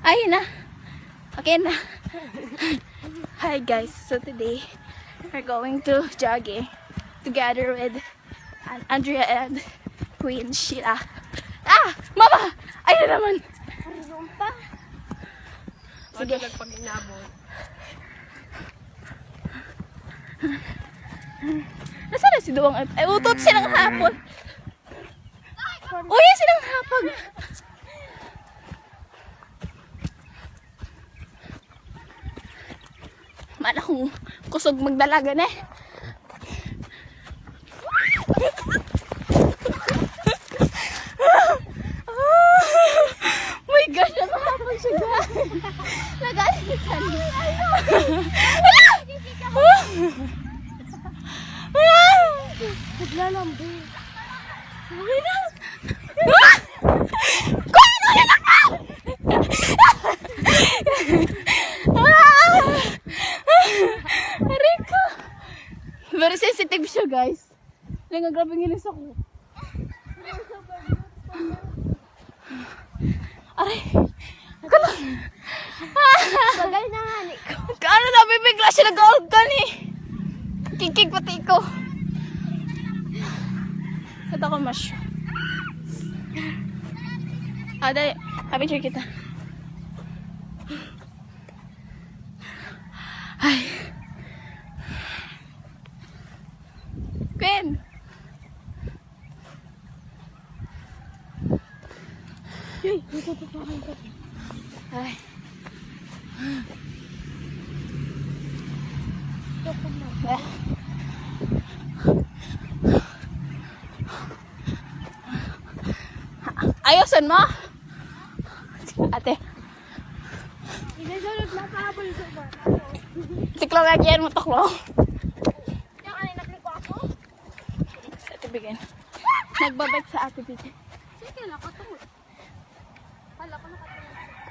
Ayun na. Okay na. Hi guys. So today, we're going to jogging together with Andrea and Queen Sheila. Ah! Mama! Ayun naman. Marunong pa. Sige. Pag inabot. Nasaan na si Duwang? Ay, utot silang hapon. Uy, silang hapon. Mana kong kusog magdalaga na eh. My gosh, nakahapon siya guys. Nagalitan niya. Naglalambi. Uwi na. Kuano yan ako! Rico! Very sensitive siya guys. Nga grabe ngilis ako. Aray! Kala! Bagay na nga ni ko. Kaano na bibigla siya nag-organ eh! Kikik pati ko. Sata ko mas. Dali. Picture kita. Ay. Queen! Yay, dito pa kayo. Ay. Eh. Ayusin mo? Ate. Inasunod na pahabol sa ba? Tiklo lagi yan mo taklo. Yung kanina ko ako? Sa ate bigyan. Nagbabag sa ate bigyan. Sige, nakatungod. Hala ko nakatungod.